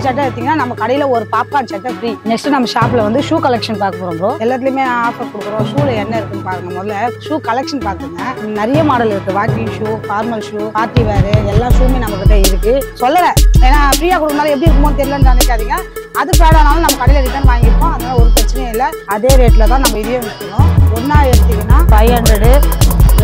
சட்டை எடுத்தீங்கன்னா நம்ம கடையில ஒரு பாப்கார்ன் சட்டை ஃப்ரீ. நெக்ஸ்ட் நம்ம ஷாப்ல வந்து ஷூ கலெக்ஷன் பார்க்க போறோம் ப்ரோ. எல்லாத்துலயுமே ஆஃபர் கொடுக்குறோம். ஷூல என்ன இருக்குன்னு பாருங்க. முதல்ல ஷூ கலெக்ஷன் பாத்துங்க. நிறைய மாடல் இருக்கு. Walking shoe, formal shoe, party wear எல்லா ஷூமே நம்ம கிட்ட இருக்கு. சொல்லல ஏன்னா ஃப்ரீயா கொடுக்கறதுனால எப்படி இருக்குமோ தெரியலன்னு நினைக்காதீங்க. அது பேட் ஆனாலும் நம்ம கடையில ரிட்டர்ன் வாங்கிருப்போம். அதனால ஒரு பிரச்சனையும் இல்லை. அதே ரேட்ல தான் நம்ம இதையும் விற்கிறோம். ஒன்னா எடுத்தீங்கன்னா 500,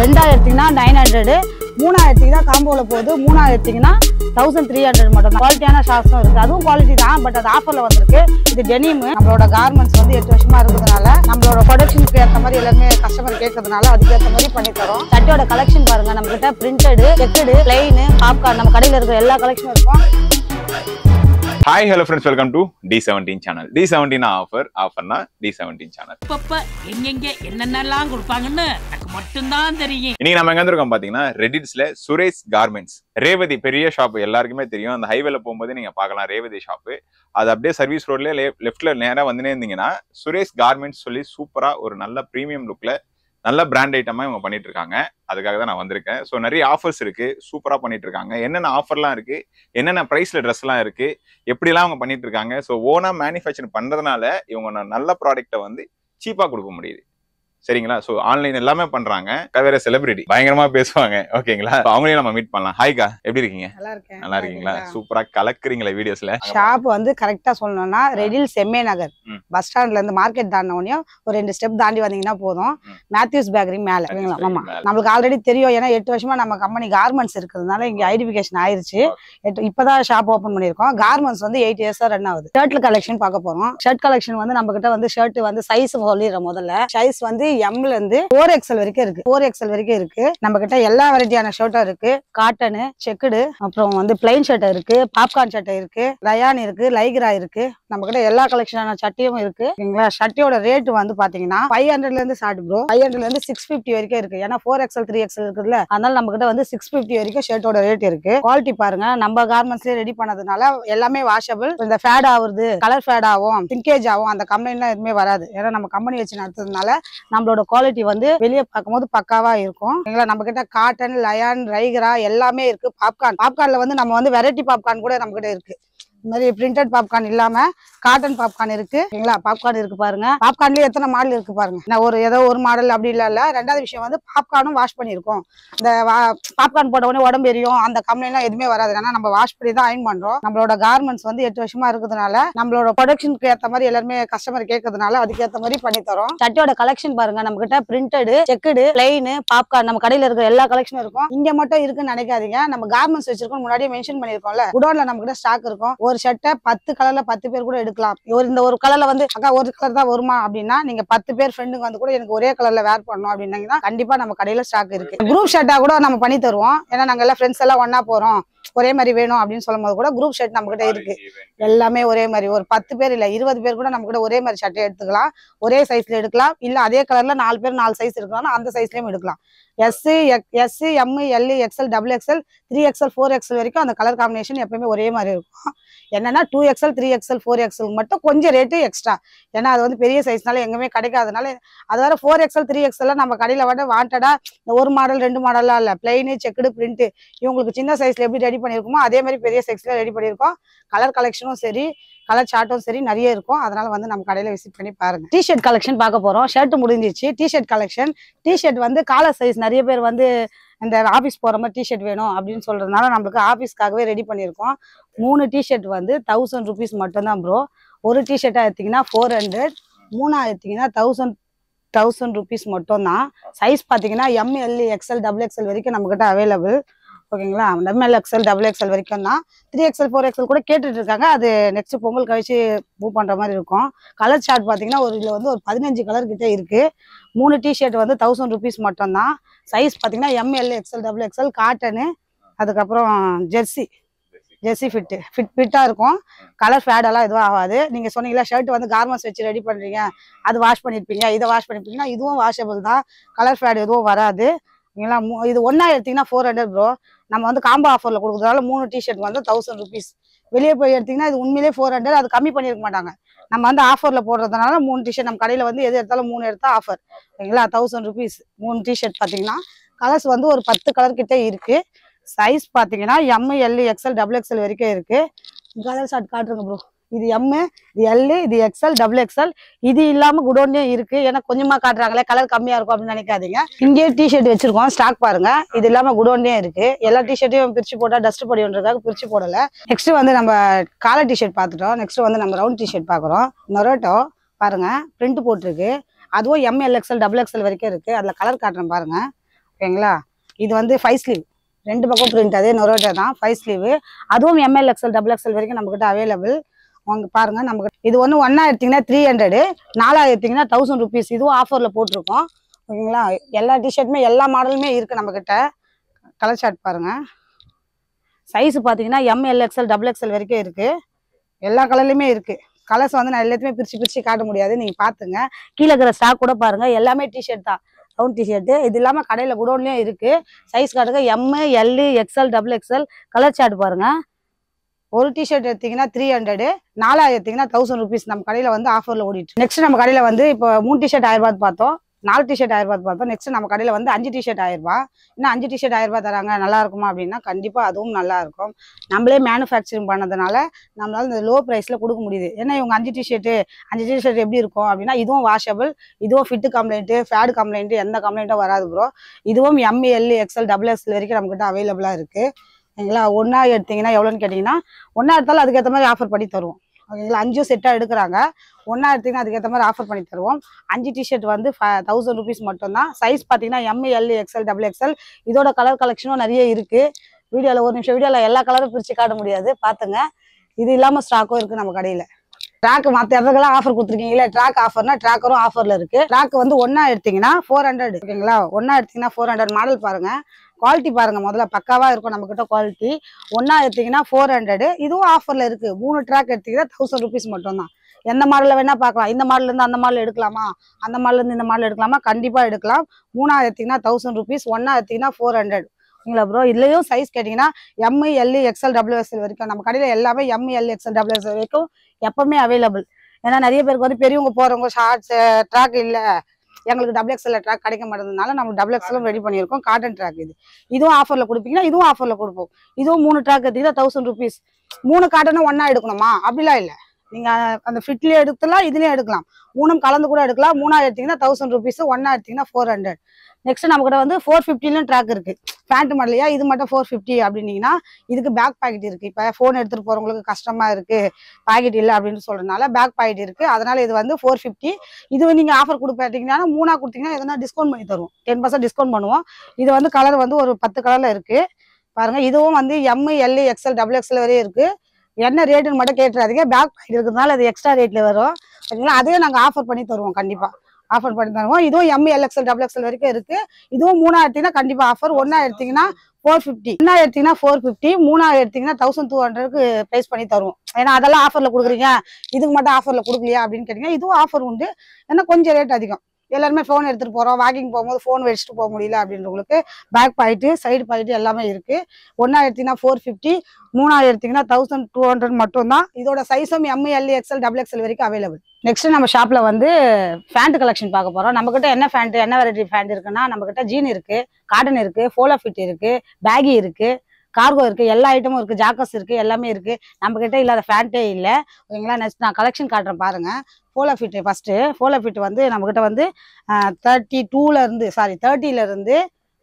ரெண்டா எடுத்தீங்கன்னா 900, மூணா எடுத்தீங்கன்னா காம்போல போகுது. மூணா எடுத்தீங்கன்னா 1300 மட்டும் தான். குவாலிட்டியான ஷார்ட்ஸும் இருக்கு. அதுவும் குவாலிட்டி தான், பட் அது ஆஃபர்ல வந்திருக்கு. இது டெனிம். நம்மளோட கார்மெண்ட்ஸ் வந்து 8 வருஷமா இருக்கிறதுனால நம்மளோட ப்ரொடக்ஷனுக்கு ஏற்ற மாதிரி எல்லாமே கஸ்டமர் கேட்கறதுனால அதுக்கு ஏற்ற மாதிரி பண்ணி தரோம். சட்டையோட கலெக்ஷன் பாருங்க. நம்ம கிட்ட பிரிண்டடு, செக்குடு, பிளைன், பாப்கார்ன் நம்ம கடையில இருக்கிற எல்லா கலெக்ஷனும் இருக்கும். Hi, hello friends, welcome to D17 channel. D17 ஆஃபர்னா D17 channel. இப்ப எங்க என்னென்னலாம் கொடுப்பாங்கன்னு எனக்கு மட்டும் தான் தெரியும். இன்னைக்கு நம்ம எங்க இருக்கோம் பாத்தீங்கன்னா ரெடிட்ஸ்ல சுரேஷ் கார்மெண்ட்ஸ். ரேவதி பெரிய ஷாப் எல்லாருக்குமே தெரியும். அந்த ஹைவேல போகும்போது நீங்க பார்க்கலாம் ரேவதி ஷாப். அது அப்படியே சர்வீஸ் ரோட்ல லெஃப்ட்ல நேரா வந்துனே இருந்தீங்கன்னா சுரேஷ் கார்மெண்ட்ஸ் சொல்லி சூப்பரா ஒரு நல்ல பிரீமியம் லுக்ல நல்ல பிராண்ட் ஐட்டமா இவங்க பண்ணிட்டு இருக்காங்க. அதுக்காக தான் நான் வந்திருக்கேன். ஸோ நிறைய ஆஃபர்ஸ் இருக்கு, சூப்பரா பண்ணிட்டு இருக்காங்க. என்னென்ன ஆஃபர்லாம் இருக்கு, என்னென்ன பிரைஸ்ல ட்ரெஸ் எல்லாம் இருக்கு, எப்படிலாம் அவங்க பண்ணிட்டு இருக்காங்க. ஸோ ஓனா மேனுஃபேக்சர் பண்றதுனால இவங்க நல்ல ப்ராடக்ட்டை வந்து சீப்பா கொடுக்க முடியுது. சரிங்களா? சோ ஆன்லைன் எல்லாமே பண்றாங்க. வேற செலிபிரிட்டி பயங்கரமா பேசுவாங்க. ஓகேங்களா? அவங்களையும் நம்ம மீட் பண்ணலாம். ஹாய்க்கா, எப்படி இருக்கீங்க? நல்லா இருக்கீங்களா? சூப்பரா கலக்குறீங்களா வீடியோஸ்ல. ஷாப் வந்து கரெக்டா சொல்லணும்னா ரெடில்ஸ் எம்ஏ நகர் பஸ் ஸ்டாண்ட்ல இருந்து மார்க்கெட் தாண்டினோடனே ஒரு 2 ஸ்டெப் தாண்டி வந்தீங்கன்னா போதும். மேத்யூஸ் பேக்கரி மேல. ஆமா, நம்மளுக்கு ஆல்ரெடி தெரியும். ஏன்னா 8 வருஷமா நம்ம கம்பெனி கார்மெண்ட்ஸ் இருக்கிறதுனால இங்க ஐடென்டிஃபிகேஷன் ஆயிருச்சு. இப்பதான் ஷாப் ஓபன் பண்ணிருக்கோம். கார்மெண்ட்ஸ் வந்து 8 இயர்ஸா ரன் ஆகுது. ஷர்ட்ல கலெக்ஷன் பார்க்க போறோம். ஷர்ட் கலெக்ஷன் வந்து நம்ம கிட்ட வந்து ஷர்ட் வந்து சைஸ் சொல்லிடுறோம். முதல்ல சைஸ் வந்து எம்ல இருந்து 4XL வரைக்கும் இருக்கு. 4XL வரைக்கும் இருக்கு. நம்ம கிட்ட எல்லா வெரைட்டியான ஷர்ட்டும் இருக்கு. காட்டனு, செக்குடு, அப்புறம் வந்து பிளைன் ஷர்ட் இருக்கு, பாப்கார்ன் சட்டை இருக்கு, ரயான் இருக்கு, லைக்ரா இருக்கு. நம்ம கிட்ட எல்லா கலெக்ஷனான சட்டையும் இருக்கு. ஓகேங்களா? ஷர்ட்டோட ரேட் வந்து பாத்தீங்கன்னா 500ல இருந்து ஸ்டார்ட் ப்ரோ. 500ல இருந்து 650 வரைக்கும் இருக்கு. ஏன்னா 4XL 3XL இருக்குல்ல, அதனால நம்ம கிட்ட வந்து 650 வரைக்கும் ஷர்ட்டோட ரேட் இருக்கு. குவாலிட்டி பாருங்க. நம்ம கார்மெண்ட்ஸ்லயே ரெடி பண்ணதுனால எல்லாமே வாஷபிள். இந்த ஃபேட் ஆகுது, கலர் ஃபேட் ஆகும், சிங்கேஜ் ஆகும், அந்த கம்ப்ளைண்ட்லாம் எதுவுமே வராது. ஏன்னா நம்ம கம்பெனி வச்சு நடத்துறதுனால நம்மளோட குவாலிட்டி வந்து வெளியே பார்க்கும்போது பக்காவா இருக்கும். நம்ம கிட்ட காட்டன், லயான், ரைகரா எல்லாமே இருக்கு. பாப்கார்ன்ல வந்து நம்ம வந்து வெரைட்டி பாப்கார்ன் கூட நம்ம கிட்ட இருக்கு. இந்த மாதிரி பிரிண்டட் பாப்கார்ன் இல்லாம காட்டன் பாப்கார்ன் இருக்கு. ஓகேங்களா? பாப்கார்ன் இருக்கு பாருங்க. பாப்கார்ன்லயே எத்தனை மாடல் இருக்கு பாருங்க. நான் ஏதோ ஒரு மாடல் அப்படி இல்ல. ரெண்டாவது விஷயம் வந்து பாப்கார்னும் வாஷ் பண்ணிருக்கோம். இந்த பாப்கார்ன் போட்ட உடனே உடம்பு எரியும், அந்த கம்ப்ளைண்ட்லாம் எதுவுமே வராது. ஏன்னா நம்ம வாஷ் பண்ணி தான் அயன் பண்றோம். நம்மளோட கார்மெண்ட்ஸ் வந்து 8 வருஷமா இருக்கிறதுனால நம்மளோட ப்ரொடக்ஷனுக்கு ஏற்ற மாதிரி எல்லாருமே கஸ்டமர் கேட்கறதுனால அதுக்கு ஏற்ற மாதிரி பண்ணி தரோம். சட்டையோட கலெக்ஷன் பாருங்க. நம்ம கிட்ட பிரிண்டடு, செக்குடு, பிளைன், பாப்கார்ன் நம்ம கடையில இருக்கிற எல்லா கலெக்ஷனும் இருக்கும். இங்க மட்டும் இருக்குன்னு நினைக்காதீங்க. நம்ம கார்மெண்ட்ஸ் வச்சிருக்கோம், முன்னாடியே மென்ஷன் பண்ணிருக்கோம்ல. குடோன்ல நம்ம கிட்ட ஸ்டாக் இருக்கும். ஒரு ஷர்ட்டை 10 கலர்ல 10 பேர் கூட எடுக்கலாம். இந்த ஒரு கலர்ல வந்து அக்கா ஒரு கலர் தான் வருமா அப்படின்னா நீங்க 10 பேர் ஃப்ரெண்டுங்க வந்து கூட எனக்கு ஒரே கலர்ல வேர் பண்ணணும் அப்படின்னா கண்டிப்பா நம்ம கடையில ஸ்டாக் இருக்கு. குரூப் ஷர்ட்டா கூட நம்ம பண்ணி தருவோம். ஏன்னா நாங்க எல்லாம் ஃப்ரெண்ட்ஸ் எல்லாம் ஒன்னா போறோம், ஒரே மாதிரி வேணும் அப்படின்னு சொல்லும் போது கூட குரூப் ஷர்ட் நம்ம கிட்ட இருக்கு. எல்லாமே ஒரே மாதிரி. ஒரு 10 பேர் இல்ல 20 பேர் கூட நம்ம கிட்ட ஒரே மாதிரி ஷர்ட்டை எடுத்துக்கலாம். ஒரே சைஸ்ல எடுக்கலாம். இல்ல அதே கலர்ல 4 பேர் 4 சைஸ் எடுக்கலாம், அந்த சைஸ்லயும் எடுக்கலாம். S, M, L, XL, XXL, 3XL, 4XL வரைக்கும் அந்த கலர் காம்பினேஷன் எப்பவுமே ஒரே மாதிரி இருக்கும். என்னன்னா 2XL, 3XL, 4XL மட்டும் கொஞ்சம் ரேட்டு எக்ஸ்ட்ரா. ஏன்னா அது வந்து பெரிய சைஸ்னால எங்கேயுமே கிடைக்காதனால. அது வேற 4XL, 3XL நம்ம கடையில வந்து வாண்டடா ஒரு மாடல் 2 மாடல்லாம் இல்ல, பிளைனு, செக்குடு, பிரிண்ட் இவங்களுக்கு சின்ன சைஸ்ல எப்படி ரெடி பண்ணிருக்கோமோ அதே மாதிரி பெரிய சைஸ்ல ரெடி பண்ணிருக்கோம். கலர் கலெக்ஷனும் சரி, கலர் சார்ட்டும் சரி நிறைய இருக்கும். அதனால வந்து நம்ம கடையில விசிட் பண்ணி பாருங்க. டிஷர்ட் கலெக்ஷன் பார்க்க போறோம். ஷர்ட் முடிஞ்சிச்சு. T shirt collection. டிஷர்ட் வந்து காலர் சைஸ் நிறைய பேர் வந்து இந்த ஆஃபீஸ் போற மாதிரி டிஷர்ட் வேணும் அப்படின்னு சொல்றதுனால நம்மளுக்கு ஆஃபீஸ்க்காகவே ரெடி பண்ணியிருக்கோம். 3 டிஷர்ட் வந்து 1000 rupees மட்டும்தான் ப்ரோ. ஒரு டிஷர்ட்டா எடுத்தீங்கன்னா 400, 3 எடுத்தீங்கன்னா 1000 rupees மட்டும்தான். சைஸ் பார்த்தீங்கன்னா ML, XL, XXL வரைக்கும் நம்ம கிட்ட அவைலபிள். ஓகேங்களா? ML, XL, XXL வரைக்கும் தான். 3XL, 4XL கூட கேட்டுட்டு இருக்காங்க. அது நெக்ஸ்ட் பொங்கல் கழிச்சு மூவ் பண்ற மாதிரி இருக்கும். கலர் சார்ட் பாத்தீங்கன்னா இதுல வந்து ஒரு 15 கலர் கிட்ட இருக்கு. 3 டிஷர்ட் வந்து 1000 rupees மட்டும் தான். சைஸ் பாத்தீங்கன்னா ML, XL, XXL, காட்டனு, அதுக்கப்புறம் ஜெர்சி ஃபிட்டா இருக்கும். கலர் ஃபேட் எல்லாம் எதுவும் ஆகாது. நீங்க சொன்னீங்களா ஷர்ட் வந்து கார்மெண்ட்ஸ் வச்சு ரெடி பண்றீங்க, அது வாஷ் பண்ணிருப்பீங்க, இதை வாஷ் பண்ணிருப்பீங்கன்னா இதுவும் வாஷபிள் தான். கலர் ஃபேட் எதுவும் வராது. இது ஒன்னா எடுத்தீங்கன்னா 400 ப்ரோ. நம்ம வந்து காம்போ ஆஃபர்ல கொடுக்குறதால 3 டிஷர்ட் வந்து 1000 rupees. வெளியே போய் எடுத்தீங்கன்னா இது உண்மையிலேயே 400. அது கம்மி பண்ணிருக்க மாட்டாங்க. நம்ம வந்து ஆஃபர்ல போடுறதுனால 3 டிஷர்ட் நம்ம கடையில வந்து எது எடுத்தாலும் 3 எடுத்தா ஆஃபர். ஓகேங்களா? 1000 rupees 3 டிஷர்ட் பாத்தீங்கன்னா. கலர்ஸ் வந்து ஒரு 10 கலர் கிட்ட இருக்கு. சைஸ் பாத்தீங்கன்னா ML, XL, XXL வரைக்கும் இருக்கு. கலர் ஷார்ட் காட்டுறேங்க ப்ரோ. இது M, இது L, இது XL, XXL. இது இல்லாம குடோன்லயும் இருக்கு. ஏன்னா கொஞ்சமா காட்டுறாங்களே கலர் கம்மியா இருக்கும் அப்படின்னு நினைக்காதீங்க. இங்கே டிஷர்ட் வச்சிருக்கோம் ஸ்டாக் பாருங்க. இது இல்லாம குடோன்லயும் இருக்கு. எல்லா டிஷர்ட்டையும் பிரிச்சு போட்டா டஸ்ட் படின்றதுக்காக பிரிச்சு போடல. நெக்ஸ்ட் வந்து நம்ம காலர் டிஷர்ட் பார்த்துட்டோம். நெக்ஸ்ட் வந்து நம்ம ரவுண்ட் டிஷர்ட் பாக்குறோம். நொரோட்டோ பாருங்க பிரிண்ட் போட்டிருக்கு. அதுவும் M, L, XL, XXL வரைக்கும் இருக்கு. அதுல கலர் காட்டுறேன் பாருங்க. ஓகேங்களா? இது வந்து 5 ஸ்லீவ், 2 பக்கம் பிரிண்ட். அதே நொரோட்டோ தான் 5 ஸ்லீவ். அதுவும் M, L, XL, XXL வரைக்கும் நம்ம கிட்ட அவைலபிள். வாங்க பாருங்க. நமக்கு இது ஒன்னா எடுத்தீங்கன்னா 300, 4 எடுத்தீங்கன்னா 1000 rupees. இதுவும் ஆஃபர்ல போட்டிருக்கோம். ஓகேங்களா? எல்லா டிஷர்ட்டுமே எல்லா மாடலுமே இருக்கு நம்ம கிட்ட. கலர் ஷார்ட் பாருங்க. சைஸ் பாத்தீங்கன்னா M, L, XL, XXL வரைக்கும் இருக்கு. எல்லா கலர்லயுமே இருக்கு. கலர்ஸ் வந்து நான் எல்லாத்தையுமே பிரிச்சு காட்ட முடியாது, நீங்க பாத்துங்க. கீழே இருக்கிற ஸ்டாக் கூட பாருங்க. எல்லாமே டிஷர்ட் தான், ரவுண்ட் டிஷர்ட். இது இல்லாம கடையில குடோன்லயும் இருக்கு. சைஸ் காட்டுங்க. M, L, XL, XXL. Colour chart பாருங்க. ஒரு டிஷர்ட் எடுத்தீங்கன்னா 300, 4 எடுத்தீங்கன்னா 1000 rupees. நம்ம கடையில வந்து ஆஃபர்ல ஓடிட்டு. நெக்ஸ்ட் நம்ம கடையில வந்து இப்போ 3 டிஷர்ட் 1000 ரூபாய் பார்த்தோம், 4 டிஷர்ட் 1000 ரூபாய் பார்த்தோம். நெக்ஸ்ட் நம்ம கடையில வந்து 5 டிஷர்ட் 1000 ரூபாய். இன்னும் 5 டிஷர்ட் 1000 ரூபாய் தராங்க, நல்லா இருக்குமா அப்படின்னா கண்டிப்பா அதுவும் நல்லா இருக்கும். நம்மளே மேனுஃபேக்சரிங் பண்ணதுனால நம்மளால இந்த லோ பிரைஸ்ல கொடுக்க முடியுது. ஏன்னா இவங்க 5 டிஷர்ட் எப்படி இருக்கும் அப்படின்னா, இதுவும் வாஷபிள், இதுவும் ஃபிட் கம்ப்ளைண்ட், ஃபேட் கம்ப்ளைண்ட், எந்த கம்ப்ளைண்ட்டும் வராது ப்ரோ. இதுவும் M, L, XL, XXL வரைக்கும் நம்ம கிட்ட அவைலபிளா இருக்கு. ஓகேங்களா? ஒன்னா எடுத்தீங்கன்னா எவ்வளோன்னு கேட்டீங்கன்னா, ஒன்னா எடுத்தாலும் அதுக்கேற்ற மாதிரி ஆஃபர் பண்ணி தருவோம். ஓகேங்களா? 5 செட்டாக எடுக்கிறாங்க. ஒன்னா எடுத்தீங்கன்னா அதுக்கேற்ற மாதிரி ஆஃபர் பண்ணி தருவோம். 5 டிஷர்ட் வந்து 1000 rupees மட்டும்தான். சைஸ் பார்த்தீங்கன்னா M, L, XL, XXL. இதோட கலர் கலெக்ஷனும் நிறைய இருக்கு. வீடியோவில் ஒரு நிமிஷம் வீடியோவில் எல்லா கலரும் பிரித்து காட்ட முடியாது, பார்த்துங்க. இது இல்லாமல் ஸ்டாக்கும் இருக்கு நம்ம கடையில். ட்ராக் மற்ற இடத்துக்கெல்லாம் ஆஃபர் கொடுத்துருக்கீங்களா? ட்ராக் ஆஃபர்னா ட்ராக்கரும் ஆஃபர்ல இருக்கு. ட்ராக் வந்து ஒன்னா எடுத்தீங்கன்னா 400. ஓகேங்களா? ஒன்னா எடுத்தீங்கன்னா 400. மாடல் பாருங்க, குவாலிட்டி பாருங்க. முதல்ல பக்காவா இருக்கும் நம்ம கிட்ட குவாலிட்டி. ஒன்னா எடுத்தீங்கன்னா 400. இதுவும் ஆஃபர்ல இருக்கு. 3 ட்ராக் எடுத்தீங்கன்னா 1000 rupees மட்டும் தான். எந்த மாடல்ல வேணா பார்க்கலாம். இந்த மாடல்ல இருந்து அந்த மாடல் எடுக்கலாமா, அந்த மாடல்ல இருந்து இந்த மாடல் எடுக்கலாமா? கண்டிப்பா எடுக்கலாம். 3 எடுத்தீங்கன்னா 1000 rupees, ஒன்னா எடுத்தீங்கன்னா 400. ஓகேங்களா ப்ரோ? இதுலயும் சைஸ் கேட்டீங்கன்னா M, L, XL, XXL வரைக்கும் நம்ம கடையில எல்லாமே M, L, XL, XXL வரைக்கும் எப்பவுமே அவைலபிள். ஏன்னா நிறைய பேருக்கு வந்து பெரியவங்க போறவங்க ஷார்ட்ஸ் ட்ராக் இல்ல, எங்களுக்கு XXL ட்ராக் கிடைக்க மாட்டேதுனால நம்ம XXL ரெடி பண்ணியிருக்கோம். காட்டன் ட்ராக் இது. இதுவும் ஆஃபர்ல கொடுப்பீங்கன்னா இதுவும் ஆஃபர்ல கொடுப்போம். இதுவும் 3 ட்ராக் எடுத்தீங்கன்னா 1000 rupees. 3 காட்டனும் ஒன்னா எடுக்கணுமா அப்படிலாம் இல்லை. நீங்க அந்த ஃபிட்லயே எடுக்கலாம், இதுலயும் எடுக்கலாம். 3 கலந்து கூட எடுக்கலாம். 3 எடுத்தீங்கன்னா 1000 rupees, ஒன்னா எடுத்தீங்கன்னா 400. நெக்ஸ்ட் நம்ம கிட்ட வந்து 450 ட்ராக் இருக்கு. பேண்ட் மாடலையா இது மட்டும் 450 அப்படின்னீங்கன்னா இதுக்கு பேக் பாக்கெட் இருக்கு. இப்ப போன் எடுத்துட்டு போறவங்களுக்கு கஷ்டமா இருக்கு, பாக்கெட் இல்லை அப்படின்னு சொல்றதுனால பேக் பாக்கெட் இருக்கு. அதனால இது வந்து 450. இது நீங்க ஆஃபர் கொடுப்பீங்கன்னா 3 கொடுத்தீங்கன்னா எதனா டிஸ்கவுண்ட் பண்ணி தருவோம். 10% டிஸ்கவுண்ட் பண்ணுவோம். இது வந்து கலர் வந்து ஒரு 10 கலர்ல இருக்கு பாருங்க. இதுவும் வந்து M, L, XL, XXL வரையும் இருக்கு. என்ன ரேட்டுன்னு மட்டும் கேட்டுறாதீங்க, பேக் பாக்கெட் இருக்கிறதுனால அது எக்ஸ்ட்ரா ரேட்ல வரும். சரிங்களா? அதே நாங்க ஆஃபர் பண்ணி தருவோம், கண்டிப்பா ஆஃபர் பண்ணி தருவோம். இதுவும் M, L, XL, XXL வரைக்கும் இருக்கு. இதுவும் 3 எடுத்தீங்கன்னா கண்டிப்பா ஆஃபர். ஒன்னா எடுத்தீங்கன்னா 450, ஒன்னா எடுத்தீங்கன்னா 450, 3 எடுத்தீங்கன்னா 1200க்கு பிரைஸ் பண்ணி தருவோம். ஏன்னா அதெல்லாம் ஆஃபர்ல கொடுக்குறீங்க, இதுக்கு மட்டும் ஆஃபர்ல கொடுக்கலையா அப்படின்னு கேட்டீங்கன்னா இதுவும் ஆஃபர் உண்டு. ஏன்னா கொஞ்சம் ரேட் அதிகம். எல்லாருமே ஃபோன் எடுத்துட்டு போறோம், வாக்கிங் போகும்போது ஃபோன் வச்சுட்டு போக முடியல அப்படின்றவங்களுக்கு பேக் பாக்கெட்டு, சைடு பாக்கெட்டு எல்லாமே இருக்கு. ஒன்னா எடுத்தீங்கன்னா 450, 3 எடுத்தீங்கன்னா 1200 மட்டும் தான். இதோட சைஸும் M, L, XL, XXL வரைக்கும் அவைலபிள். நெக்ஸ்ட் நம்ம ஷாப்ல வந்து ஃபேண்ட் கலெக்ஷன் பார்க்க போறோம். நம்ம கிட்ட என்ன ஃபேண்ட், என்ன வெரைட்டி ஃபேண்ட் இருக்குன்னா, நம்ம கிட்ட ஜீன் இருக்கு, காட்டன் இருக்கு, போலோ ஃபிட் இருக்கு, பேகி இருக்கு, கார்கோ இருக்கு, எல்லா ஐட்டமும் இருக்கு, ஜாக்கஸ் இருக்கு, எல்லாமே இருக்கு. நம்ம கிட்ட இல்லாத ஃபேண்டே இல்லை. ஓகேங்களா? நெக்ஸ்ட் நான் கலெக்ஷன் காட்டுறேன் பாருங்க. Polo fit first. Polo fit வந்து நம்ம கிட்ட வந்து 30ல இருந்து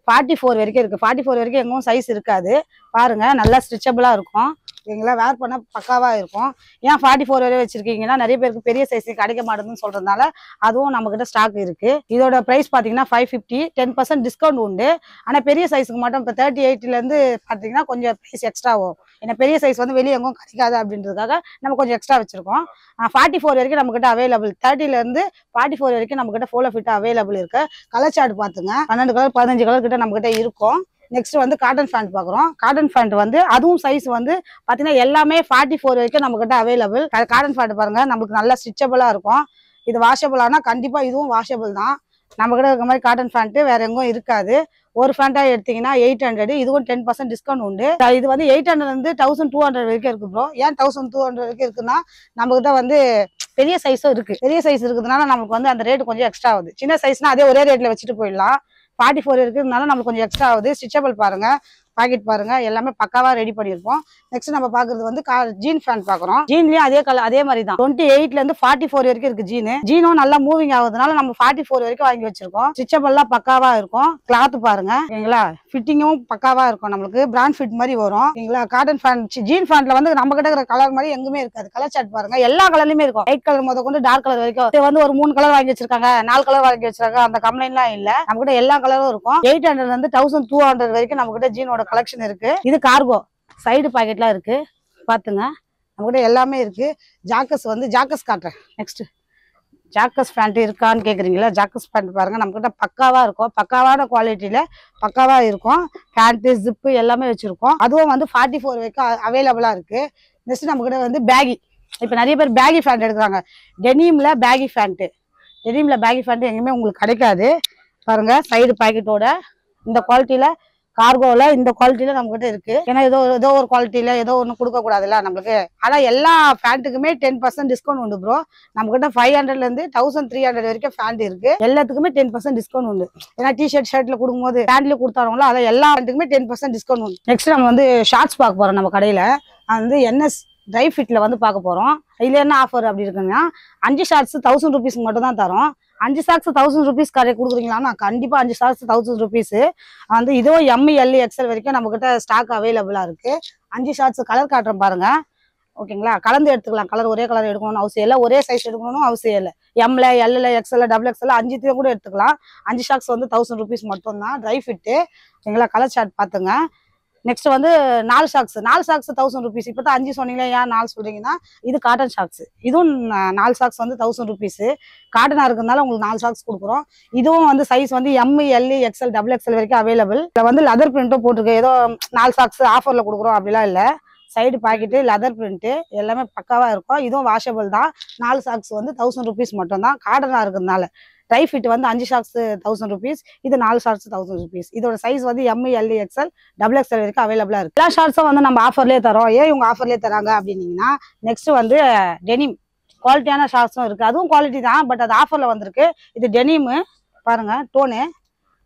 44 வரைக்கும் இருக்கு. 44 வரைக்கும் எங்கும் சைஸ் இருக்காது பாருங்க. நல்லா ஸ்ட்ரிச்சபிளா இருக்கும். ஓகேங்களா? வேர் பண்ண பக்காவா இருக்கும். ஏன் 44 வரை வச்சிருக்கீங்கன்னா நிறைய பேருக்கு பெரிய சைஸ் கிடைக்க மாட்டேதுன்னு சொல்றதுனால அதுவும் நம்ம கிட்ட ஸ்டாக் இருக்கு. இதோட பிரைஸ் பாத்தீங்கன்னா 550, 10% டிஸ்கவுண்ட் உண்டு. ஆனா பெரிய சைஸுக்கு மட்டும் இப்போ 38ல இருந்து பாத்தீங்கன்னா கொஞ்சம் பிரைஸ் எக்ஸ்ட்ரா ஆகும். ஏன்னா பெரிய சைஸ் வந்து வெளியே எங்கும் கிடைக்காது அப்படின்றதுக்காக நம்ம கொஞ்சம் எக்ஸ்ட்ரா வச்சிருக்கோம். 44 வரைக்கும் நம்ம கிட்ட அவைலபிள். 30ல இருந்து 44 வரைக்கும் நம்ம கிட்ட போலோ ஃபிட் அவைலபிள் இருக்கு. கலர் சார்ட் பாத்துங்க. 12 கலர் 15 கலர் கிட்ட நம்ம கிட்ட இருக்கும். நெக்ஸ்ட் வந்து காட்டன் பேண்ட் பாக்குறோம். காட்டன் பேண்ட் வந்து அதுவும் சைஸ் வந்து பாத்தீங்கன்னா எல்லாமே 44 வரைக்கும் நம்ம கிட்ட அவைலபிள். காட்டன் பேண்ட் பாருங்க, நமக்கு நல்லா ஸ்டிச்சபிளா இருக்கும். இது வாஷபிள் ஆனா கண்டிப்பா இதுவும் வாஷபிள் தான். நம்ம கிட்ட இருக்க மாதிரி காட்டன் பேண்ட் வேற எங்கும் இருக்காது. ஒரு பேண்டா எடுத்தீங்கன்னா 800, இதுவும் 10% டிஸ்கவுண்ட் உண்டு. இது வந்து 800 இருந்து 1200 வரைக்கும் இருக்கு ப்ரோ. ஏன் 1200 வரைக்கும் இருக்குன்னா நம்ம கிட்ட வந்து பெரிய சைஸும் இருக்கு. பெரிய சைஸ் இருக்கிறதுனால நமக்கு வந்து அந்த ரேட் கொஞ்சம் எக்ஸ்ட்ரா ஆகுது. சின்ன சைஸ்னா அதே ஒரே ரேட்ல வச்சுட்டு போயிடலாம். 44 இருக்கிறதுனால நமக்கு கொஞ்சம் எக்ஸ்ட்ரா ஆகுது. ஸ்டிச்சபிள் பாருங்க, பாக்கெட் பாருங்க எல்லாமே பக்காவா ரெடி பண்ணிருப்போம். நெக்ஸ்ட் நம்ம பாக்குறது வந்து ஜீன் பேண்ட் பாக்குறோம். ஜீன்லயும் அதே கலர் அதே மாதிரி தான் 28ல இருந்து 44 வரைக்கும் இருக்கு. ஜீனும் நல்லா மூவிங் ஆகுதுனால நம்ம 44 வரைக்கும் வாங்கி வச்சிருக்கோம். ஸ்டிச்சபிள்லாம் பக்காவா இருக்கும். கிளாத் பாருங்க ஓகேங்களா, ஃபிட்டிங்கும் பக்காவா இருக்கும். நம்மளுக்கு பிராண்ட் ஃபிட் மாதிரி வரும் ஓகேங்களா. காட்டன் பேண்ட் ஜீன் பேண்ட்ல வந்து நம்ம கிட்ட இருக்கிற கலர் மாதிரி எங்குமே இருக்காது. கலர் சார்ட் பாருங்க எல்லா கலர்லயுமே இருக்கும். லைட் கலர் முத கொண்டு டார்க் கலர் வரைக்கும். இது வந்து ஒரு 3 கலர் வாங்கி வச்சிருக்காங்க, 4 கலர் வாங்கி வச்சிருக்காங்க, அந்த கம்ப்ளைண்ட்லாம் இல்ல. நம்ம கிட்ட எல்லா கலரும் இருக்கும். 800 இருந்து 1200 வரைக்கும் நம்ம கிட்ட ஜீனோட கலெக்ஷன் இருக்கு. இது கார்கோ சைடு பாக்கெட்லாம் இருக்கு பாத்துங்க. நம்ம கிட்ட எல்லாமே இருக்கு. ஜாக்கஸ் வந்து ஜாக்கஸ் காட்டுறேன். நெக்ஸ்ட் ஜாக்கஸ் பேண்ட் இருக்கான்னு கேக்குறீங்களா? ஜாக்கஸ் பேண்ட் பாருங்க நம்ம கிட்ட பக்காவா இருக்கும். பக்காவான குவாலிட்டியில பக்காவா இருக்கும். பேண்ட் ஜிப்பு எல்லாமே வச்சிருக்கோம். அதுவும் வந்து 44 வரைக்கும் அவைலபிளா இருக்கு. நெக்ஸ்ட் நம்ம கிட்ட வந்து பேகி. இப்ப நிறைய பேர் பேகி பேண்ட் எடுக்கிறாங்க. டெனிம்ல பேகி பேண்ட். டெனிம்ல பேகி பேண்ட் எங்கேயுமே உங்களுக்கு கிடைக்காது. பாருங்க சைடு பாக்கெட்டோட இந்த குவாலிட்டியில கார்கோல இந்த குவாலிட்டியில நம்ம கிட்ட இருக்கு. ஏன்னா ஏதோ ஒரு குவாலிட்டியில ஏதோ ஒண்ணு கொடுக்க கூடாதுல்ல நம்மளுக்கு. ஆனா எல்லா பேண்ட்டுக்குமே 10% டிஸ்கவுண்ட் உண்டு ப்ரோ. நம்ம கிட்ட 500ல இருந்து 1300 வரைக்கும் பேண்ட் இருக்கு. எல்லாத்துக்குமே 10% டிஸ்கவுண்ட் உண்டு. ஏன்னா டிஷர்ட் ஷர்ட்ல கொடுக்கும்போது பேண்ட்ல கொடுத்தாங்களோ அதை எல்லா பேண்ட்டுக்குமே 10% டிஸ்கவுண்ட் உண்டு. நெக்ஸ்ட் நம்ம வந்து ஷார்ட்ஸ் பார்க்க போறோம். நம்ம கடையில அது வந்து NS ட்ரை ஃபிட்ல வந்து பார்க்க போறோம். இதுல என்ன ஆஃபர் அப்படி இருக்குன்னா 5 ஷார்ட்ஸ் 1000 ருபீஸ்க்கு மட்டும் தான் தரோம். 5 சாக்ஸ் 1000 ருபீஸ் கடை கொடுக்குறீங்களா? கண்டிப்பா 5 சாக்ஸ் 1000 ருபீஸ். வந்து இதுவும் ML XL வரைக்கும் நம்ம கிட்ட ஸ்டாக் அவைலபிளா இருக்கு. 5 ஷார்ட்ஸ் கலர் காட்டுறேன் பாருங்க ஓகேங்களா. கலந்து எடுத்துக்கலாம். கலர் ஒரே கலர் எடுக்கணும்னு அவசியம் இல்லை. ஒரே சைஸ் எடுக்கணும்னு அவசியம் இல்லை. ML LL XL XXL 5 கூட எடுத்துக்கலாம். 5 ஷார்ட்ஸ் வந்து 1000 ருபீஸ் மட்டும் தான். ட்ரை ஃபிட்டு ஓகேங்களா. கலர் சார்ட் பாத்துங்க. நெக்ஸ்ட் வந்து 4 சாக்ஸ் 1000 ருபீஸ். இப்போ தான் 5 சொன்னீங்களா, ஏன் 4 சொல்றீங்கன்னா இது காட்டன் சாக்ஸ். இதுவும் 4 சாக்ஸ் வந்து 1000 ருபீஸ். காட்டனா இருக்கிறதுனால உங்களுக்கு 4 சாக்ஸ் கொடுக்குறோம். இதுவும் வந்து சைஸ் வந்து ML XL XXL வரைக்கும் அவைலபிள். இதில் வந்து லெதர் பிரிண்ட்டும் போட்டிருக்கு. ஏதோ 4 சாக்ஸ் ஆஃபர்ல கொடுக்குறோம் அப்படிலாம் இல்லை. சைடு பாக்கெட்டு லெதர் பிரிண்ட் எல்லாமே பக்காவா இருக்கும். இதுவும் வாஷபிள் தான். 4 சாக்ஸ் வந்து 1000 ருபீஸ் மட்டும் தான். காட்டனா இருக்கிறதுனால ட்ரை ஃபிட் வந்து 5 ஷார்ட்ஸ் 1000 ருபீஸ். இது 4 ஷார்ட்ஸ் 1000 ருபீஸ். இதோட சைஸ் வந்து ML XL XXL வரைக்கும் அவைலபிளா இருக்கு. எல்லா ஷார்ட்ஸும் வந்து நம்ம ஆஃபர்லேயே தரோம். ஏன் இவங்க ஆஃபர்லேயே தராங்க அப்படின்னீங்கன்னா நெக்ஸ்ட் வந்து டெனிம் குவாலிட்டியான ஷார்ட்ஸும் இருக்கு. அதுவும் குவாலிட்டி தான், பட் அது ஆஃபர்ல வந்திருக்கு. இது டெனிம் பாருங்க டோனு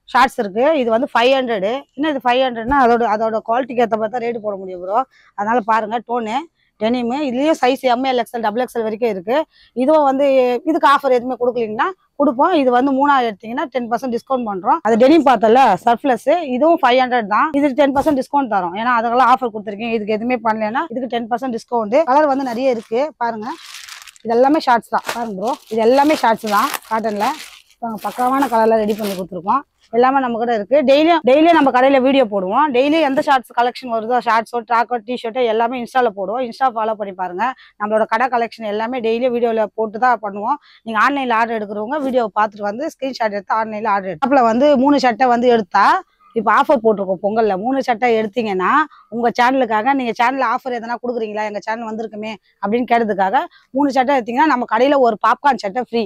ஷார்ட்ஸ் இருக்கு. இது வந்து 500. இன்னும் இது 500னா அதோட குவாலிட்டிக்கு ஏற்ற மாதிரி தான் ரேட்டு போட முடியும் ப்ரோ. அதனால பாருங்க டோனு டெனிமு. இதுலயும் சைஸ் ML XL XXL வரைக்கும் இருக்கு. இதுவும் வந்து இதுக்கு ஆஃபர் எதுவுமே கொடுக்கலீங்கன்னா கொடுப்போம். இது வந்து 3 எடுத்தீங்கன்னா 10% டிஸ்கவுண்ட் பண்றோம். அது டெனிம் பார்த்தல சர்ப்ளஸ். இதுவும் 500 தான். இது 10% டிஸ்கவுண்ட் தரோம். ஏன்னா அதெல்லாம் ஆஃபர் கொடுத்துருக்கீங்க. இதுக்கு எதுவுமே பண்ணலன்னா இதுக்கு 10% டிஸ்கவுண்ட். கலர் வந்து நிறைய இருக்கு பாருங்க. இது எல்லாமே ஷார்ட்ஸ் தான் பாருங்க ப்ரோ. இது எல்லாமே ஷார்ட்ஸ் தான் காட்டன்ல. பக்காவான கலர்ல ரெடி பண்ணி கொடுத்துருக்கோம். எல்லாமே நம்ம கிட்ட இருக்கு. டெய்லியும் நம்ம கடையில வீடியோ போடுவோம். டெய்லியும் எந்த ஷார்ட்ஸ் கலெக்ஷன் வருதோ ஷார்ட்ஸோ ட்ராக்கோ டிஷர்ட்டோ எல்லாமே இன்ஸ்டால போடுவோம். இன்ஸ்டா ஃபாலோ பண்ணி பாருங்க. நம்மளோட கடை கலெக்ஷன் எல்லாமே டெய்லியும் வீடியோல போட்டு தான் பண்ணுவோம். நீங்க ஆன்லைன்ல ஆர்டர் எடுக்கிறவங்க வீடியோ பார்த்துட்டு வந்து ஸ்கிரீன்ஷாட் எடுத்து ஆன்லைன்ல ஆர்டர் எடுத்து வந்து 3 ஷர்ட்டை வந்து எடுத்தா இப்போ ஆஃபர் போட்டிருக்கோம். பொங்கல்ல 3 ஷர்ட்டை எடுத்தீங்கன்னா உங்க சேனலுக்காக நீங்க சேனல்ல ஆஃபர் எதனா கொடுக்குறீங்களா, எங்க சேனல் வந்திருக்குமே அப்படின்னு கேட்டதுக்காக 3 ஷர்ட்டை எடுத்தீங்கன்னா நம்ம கடையில ஒரு பாப்கார்ன் சட்டை ஃப்ரீ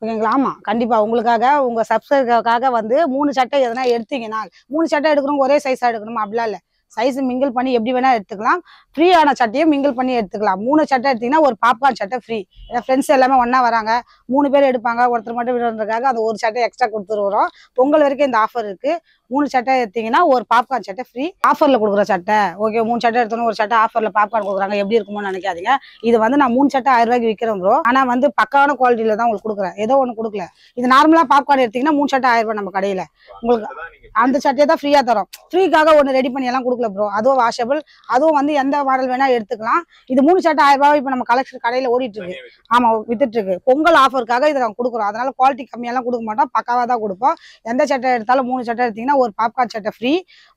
ஓகேங்களா. ஆமா கண்டிப்பா உங்களுக்காக உங்க சப்ஸ்கிரைபருக்காக வந்து 3 சட்டை எதனா எடுத்தீங்கன்னா 3 சட்டை எடுக்கிறவங்க ஒரே சைஸா எடுக்கணுமா அப்படிலாம் இல்லை. சைஸ் மிங்கிள் பண்ணி எப்படி வேணா எடுத்துக்கலாம். ஃப்ரீயான சட்டையும் மிங்கிள் பண்ணி எடுத்துக்கலாம். 3 சட்டை எடுத்தீங்கன்னா ஒரு பாப்கார்ன் சட்டை ஃப்ரீ. ஏன்னா ஃப்ரெண்ட்ஸ் எல்லாமே ஒன்னா வராங்க. 3 பேர் எடுப்பாங்க. ஒருத்தர் மட்டும் விடுறதுக்காக அந்த ஒரு சட்டை எக்ஸ்ட்ரா கொடுத்துருவோம். பொங்கல் வரைக்கும் இந்த ஆஃபர் இருக்கு. 3 சட்டை எடுத்தீங்கன்னா ஒரு பாப்கார்ன் சட்டை ஃப்ரீ. ஆஃபர்ல கொடுக்குற சட்டை ஓகே. 3 சட்டை எடுத்தோன்னு ஒரு சட்டை ஆஃபர்ல பாப்கார்ன் கொடுக்குறாங்க எப்படி இருக்குமோ நினைக்காதீங்க. இது வந்து நான் 3 சட்டை 1000 ரூபாய்க்கு விற்கிறேன் ப்ரோ. ஆனா வந்து பக்காவான குவாலிட்டியில தான் உங்களுக்கு கொடுக்குறேன். ஏதோ ஒன்று கொடுக்கல. இது நார்மலா பாப்கார்ன் எடுத்தீங்கன்னா 3 சட்டை 1000 ரூபாய் நம்ம கடையில. உங்களுக்கு அந்த சட்டையை தான் ஃப்ரீயா தரோம். ஃப்ரீக்காக ஒன்று ரெடி பண்ணி எல்லாம் கொடுக்கல ப்ரோ. அதுவும் வாஷபிள். அதுவும் வந்து எந்த மாடல் வேணா எடுத்துக்கலாம். இது 3 சட்டை 1000 ரூபாய் இப்போ நம்ம கலெக்ஷன் கடையில ஓடிட்டு இருக்கு. ஆமா வித்துட்டு இருக்கு. பொங்கல் ஆஃபருக்காக இதை நாங்கள் கொடுக்குறோம். அதனால குவாலிட்டி கம்மியெல்லாம் கொடுக்க மாட்டோம். பக்காவா தான் கொடுப்போம். எந்த சட்டை எடுத்தாலும் 3 சட்டை எடுத்தீங்கன்னா ஒரு பாப்கார்ன் சட்டை ஃப்ரீ.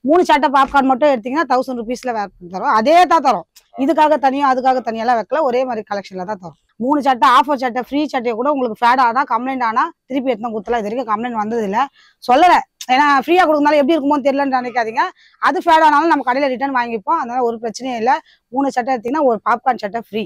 3 சட்டை பாப்கார்ன் மட்டும் எடுத்தீங்கன்னா 1000 ருபீஸ்ல வேர் பண்ணி தரோம். அதே தான் தரோம். இதுக்காக தனியா அதுக்காக தனியெல்லாம் வைக்கல. ஒரே மாதிரி கலெக்ஷன்ல தான் தரும். 3 சட்டை ஆஃபர் சட்டை ஃப்ரீ சட்டையை கூட உங்களுக்கு ஃபேட் ஆனா கம்ப்ளைண்ட் ஆனா திருப்பி எடுத்து கொடுத்தலாம். இது வரைக்கும் கம்ப்ளைண்ட் வந்தது இல்லை. சொல்லலை. ஏன்னா ஃப்ரீயா கொடுக்கறதுனால எப்படி இருக்குமோ தெரியலன்னு நினைக்காதீங்க. அது ஃபேட் ஆனாலும் நம்ம கடையில ரிட்டர்ன் வாங்கிப்போம். அதனால ஒரு பிரச்சனையும் இல்லை. 3 சட்டை எடுத்தீங்கன்னா ஒரு பாப்கார்ன் சட்டை ஃப்ரீ.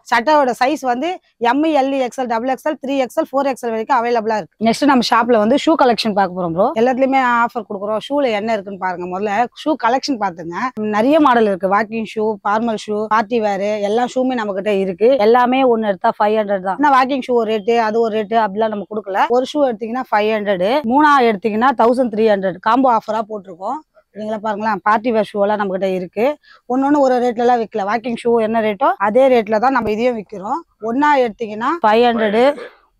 சட்டையோட சைஸ் வந்து ML XL XXL 3XL 4XL வரைக்கும் அவைலபிளா இருக்கு. நெக்ஸ்ட் நம்ம ஷாப்ல வந்து ஷூ கலெக்ஷன் பார்க்க போறோம் ப்ரோ. எல்லாத்துலயுமே ஆஃபர் கொடுக்குறோம். ஷூல என்ன இருக்குன்னு பாருங்க. முதல்ல ஷூ கலெக்ஷன் பாத்துங்க. நிறைய மாடல் இருக்கு. Walking shoe, formal shoe, party wear எல்லா ஷூமே நம்ம கிட்ட இருக்கு. எல்லாமே ஒன்னு எடுத்தா 500 தான். ஆனா வாக்கிங் ஷூ ஒரு ரேட்டு அது ஒரு ரேட்டு அப்படிலாம் நம்ம கொடுக்கல. ஒரு ஷூ எடுத்தீங்கன்னா 500, 3 எடுத்தீங்கன்னா 1300 காம்போ ஆஃபரா போட்டிருக்கோம். நீங்களா பாருங்களேன், பார்ட்டி வேர் ஷூ எல்லாம் நம்ம கிட்ட இருக்கு. ஒன்னொன்னு ஒரு ரேட்ல எல்லாம் விற்கல. வாக்கிங் ஷூ என்ன ரேட்டோ அதே ரேட்ல தான் நம்ம இதையும் விற்கிறோம். ஒன்னா எடுத்தீங்கன்னா 500,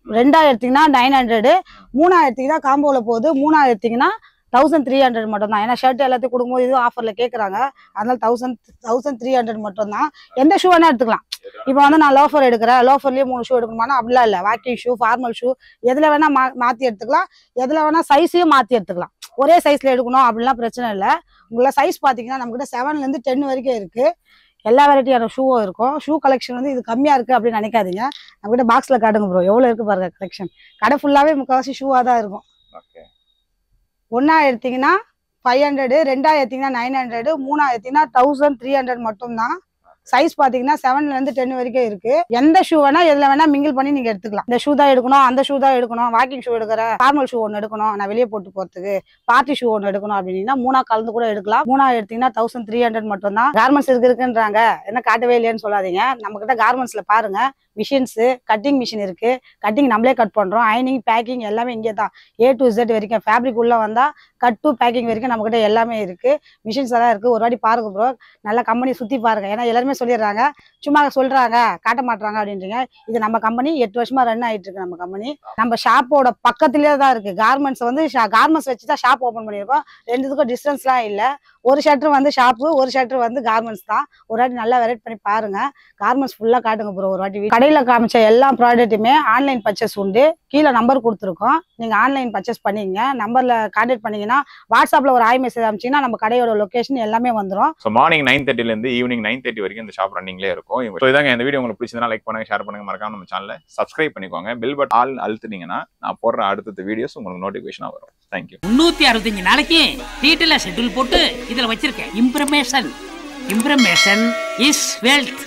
ரெண்டா எடுத்தீங்கன்னா 900, மூணா எடுத்தீங்கன்னா காம்போல போகுது. மூணா எடுத்தீங்கன்னா 1300 மட்டும் தான். ஏன்னா ஷர்ட் எல்லாத்தையும் கொடுக்கும்போது இதுவும் ஆஃபர்ல கேட்குறாங்க. அதனால 1300 மட்டும் தான். எந்த ஷூ வேணா எடுத்துக்கலாம். இப்போ வந்து நான் லோஃபர் எடுக்கிறேன், லோஃபர்லயே 3 ஷூ எடுக்கணுமானா அப்படிலாம் இல்லை. வாக்கிங் ஷூ, ஃபார்மல் ஷூ எதுல வேணா மாத்தி எடுத்துக்கலாம். எதுல வேணா சைஸையும் மாத்தி எடுத்துக்கலாம். ஒரே சைஸ்ல எடுக்கணும் அப்படிலாம் பிரச்சனை இல்லை. உங்கள சைஸ் பாத்தீங்கன்னா நம்ம கிட்ட 7ல இருந்து 10 வரைக்கும் இருக்கு. எல்லா வெரைட்டியான ஷூவும் இருக்கும். ஷூ கலெக்ஷன் வந்து இது கம்மியா இருக்கு அப்படின்னு நினைக்காதீங்க. நம்ம கிட்ட பாக்ஸ்ல காட்டுங்க ப்ரோ, எவ்வளவு இருக்கு பாருங்க கலெக்ஷன். கடை ஃபுல்லாவே முக்கால்வாசி ஷூவா தான் இருக்கும். ஒன்னா எடுத்தீங்கன்னா 500, ரெண்டா எடுத்தீங்கன்னா 900, மூணா எடுத்தீங்கன்னா 1300 மட்டும் தான். சைஸ் பாத்தீங்கன்னா 7ல இருந்து 10 வரைக்கும் இருக்கு. எந்த ஷூ வேணா எதுல வேணா மிங்கிள் பண்ணி நீங்க எடுத்துக்கலாம். இந்த ஷூ தான் எடுக்கணும், அந்த ஷூ தான் எடுக்கணும், வாக்கிங் ஷூ எடுக்கிறேன், ஃபார்மல் ஷூ ஒன்று எடுக்கணும், நான் வெளியே போட்டு போறதுக்கு பார்ட்டி ஷூ ஒன்று எடுக்கணும் அப்படின்னா மூணா கலந்து கூட எடுக்கலாம். மூணா எடுத்தீங்கன்னா 1300 மட்டும் தான். கார்மெண்ட்ஸ் இருக்குன்றாங்க, என்ன காட்டவே இல்லையான்னு சொல்லாதீங்க. நம்ம கிட்ட கார்மெண்ட்ஸ்ல பாருங்க, மிஷின்ஸ், கட்டிங் மிஷின் இருக்கு. கட்டிங் நம்மளே கட் பண்றோம். அயனிங், பேக்கிங் எல்லாமே இங்கே தான். A to Z வரைக்கும். ஃபேப்ரிக் உள்ள வந்தா கட் டு பேக்கிங் வரைக்கும் நம்ம கிட்ட எல்லாமே இருக்கு. மிஷின்ஸ் எல்லாம் இருக்கு. ஒரு வாட்டி பாருங்க ப்ரோ, நல்லா கம்பெனி சுத்தி பாருங்க. ஏன்னா எல்லாருமே சொல்லிடுறாங்க, சும்மா சொல்றாங்க காட்ட மாட்டாங்க அப்படின்றீங்க. இது நம்ம கம்பெனி 8 வருஷமா ரன் ஆயிட்டு இருக்கு. நம்ம கம்பெனி நம்ம ஷாப்போட பக்கத்திலே தான் இருக்கு. கார்மெண்ட்ஸ் வந்து கார்மெண்ட்ஸ் வச்சு தான் ஷாப் ஓபன் பண்ணியிருக்கோம். ரெண்டுத்துக்கும் டிஸ்டன்ஸ்லாம் இல்லை. ஒரு ஷட்டர் வந்து ஷாப்பு, ஒரு ஷட்டர் வந்து கார்மெண்ட்ஸ் தான். ஒரு வாட்டி நல்லா வெரைட் பண்ணி பாருங்க. கார்மெண்ட்ஸ் ஃபுல்லா காட்டுங்க ப்ரோ. ஒரு வாட்டி கடையில காமிச்ச எல்லா ப்ராடக்ட்டுமே ஆன்லைன் பர்ச்சேஸ் உண்டு. கீழே நம்பர் கொடுத்துருக்கோம், நீங்க ஆன்லைன் பர்ச்சேஸ் பண்ணீங்க. நம்பர்ல கான்டாக்ட் பண்ணீங்கன்னா வாட்ஸ்அப்ல ஒரு ஹாய் மெசேஜ் அனுப்பிச்சீங்கன்னா நம்ம கடையோட லொகேஷன் எல்லாமே வந்துடும். ஸோ மார்னிங் 9:30 இருந்து ஈவினிங் 9:30 வரைக்கும் இந்த ஷாப் ரன்னிங்லேயே இருக்கும். ஸோ இதாங்க இந்த வீடியோ உங்களுக்கு பிடிச்சதுனா லைக் பண்ணுங்க, ஷேர் பண்ணுங்க, மறக்காம நம்ம சேனலை சப்ஸ்கிரைப் பண்ணிக்கோங்க. பெல் பட்டன் ஆல் அழுத்துனீங்கன்னா நான் போடுற அடுத்த வீடியோஸ் உங்களுக்கு நோட்டிஃபிகேஷனாக வரும். தேங்க்யூ. 365 நாளைக்கு டீட்டெயிலாக ஷெட்யூல் போட்டு இதில் வச்சிருக்கேன். இம்ப்ரமேஷன் இஸ் வெல்த்.